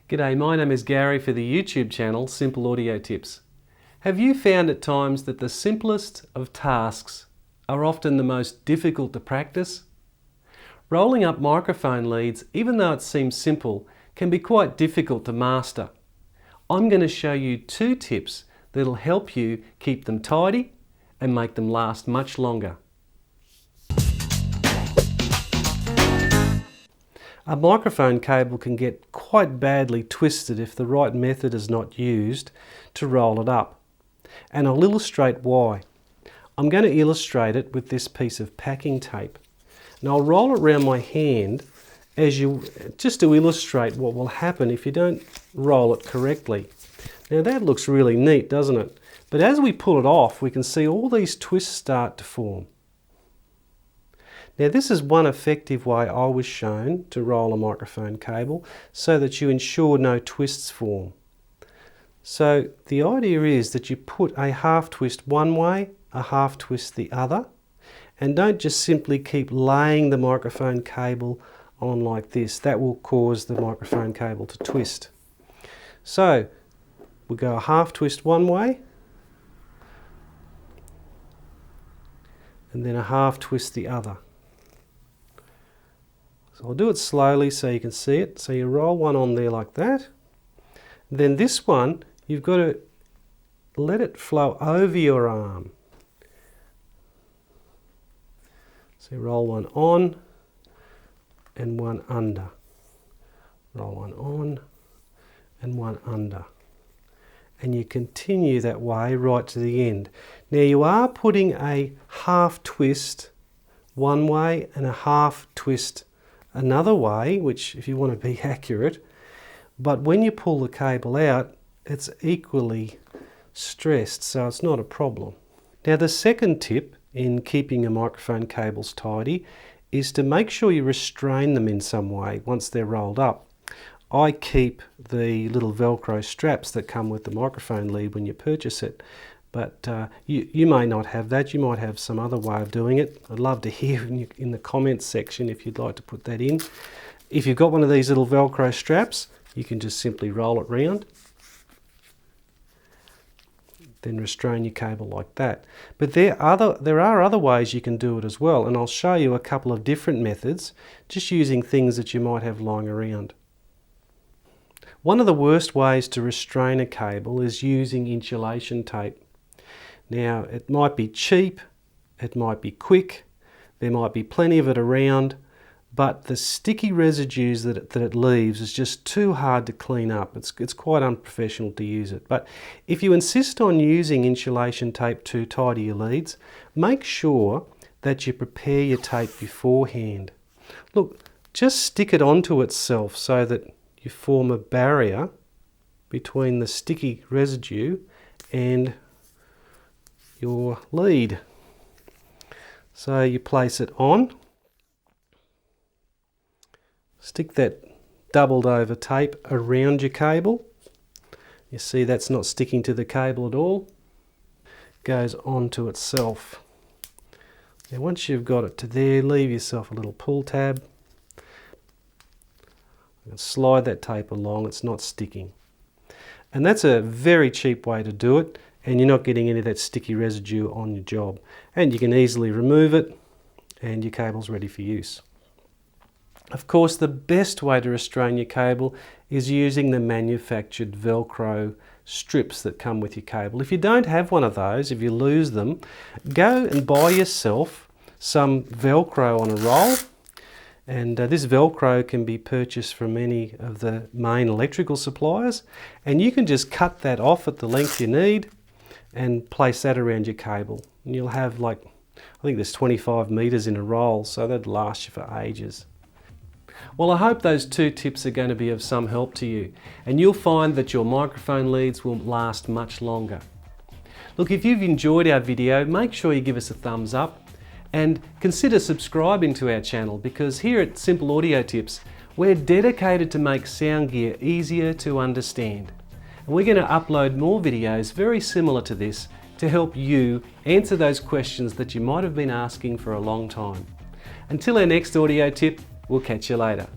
G'day, my name is Gary for the YouTube channel Simple Audio Tips. Have you found at times that the simplest of tasks are often the most difficult to practice? Rolling up microphone leads, even though it seems simple, can be quite difficult to master. I'm going to show you 2 tips that'll help you keep them tidy and make them last much longer. A microphone cable can get quite badly twisted if the right method is not used to roll it up. And I'll illustrate why. I'm going to illustrate it with this piece of packing tape. And I'll roll it around my hand just to illustrate what will happen if you don't roll it correctly. Now that looks really neat, doesn't it? But as we pull it off, we can see all these twists start to form. Now this is one effective way I was shown to roll a microphone cable so that you ensure no twists form. So the idea is that you put a half twist one way, a half twist the other, and don't just simply keep laying the microphone cable on like this. That will cause the microphone cable to twist. So we'll go a half twist one way, and then a half twist the other. So I'll do it slowly so you can see it. So you roll one on there like that. Then this one, you've got to let it flow over your arm. So you roll one on and one under. Roll one on and one under. And you continue that way right to the end. Now you are putting a half twist one way and a half twist another way, which if you want to be accurate, but when you pull the cable out, it's equally stressed, so it's not a problem. Now the second tip in keeping your microphone cables tidy is to make sure you restrain them in some way once they're rolled up. I keep the little Velcro straps that come with the microphone lead when you purchase it, but you may not have that. You might have some other way of doing it. I'd love to hear in the comments section if you'd like to put that in. If you've got one of these little Velcro straps, you can just simply roll it round, then restrain your cable like that. But there are other ways you can do it as well, and I'll show you a couple of different methods, just using things that you might have lying around. One of the worst ways to restrain a cable is using insulation tape. Now it might be cheap, it might be quick, there might be plenty of it around, but the sticky residues that it leaves is just too hard to clean up. It's quite unprofessional to use it. But if you insist on using insulation tape to tidy your leads, make sure that you prepare your tape beforehand. Look, just stick it onto itself so that you form a barrier between the sticky residue and your lead. So you place it on, stick that doubled over tape around your cable. You see that's not sticking to the cable at all. Goes onto itself. Now once you've got it to there, leave yourself a little pull tab. And slide that tape along, it's not sticking. And that's a very cheap way to do it, and you're not getting any of that sticky residue on your job. And you can easily remove it, and your cable's ready for use. Of course, the best way to restrain your cable is using the manufactured Velcro strips that come with your cable. If you don't have one of those, if you lose them, go and buy yourself some Velcro on a roll. And this Velcro can be purchased from any of the main electrical suppliers, and you can just cut that off at the length you need and place that around your cable, and you'll have, like, I think there's 25 meters in a roll, so that'd last you for ages. Well, I hope those 2 tips are going to be of some help to you, and you'll find that your microphone leads will last much longer. Look, if you've enjoyed our video, make sure you give us a thumbs up. And consider subscribing to our channel, because here at Simple Audio Tips, we're dedicated to make sound gear easier to understand. And we're going to upload more videos very similar to this to help you answer those questions that you might have been asking for a long time. Until our next audio tip, we'll catch you later.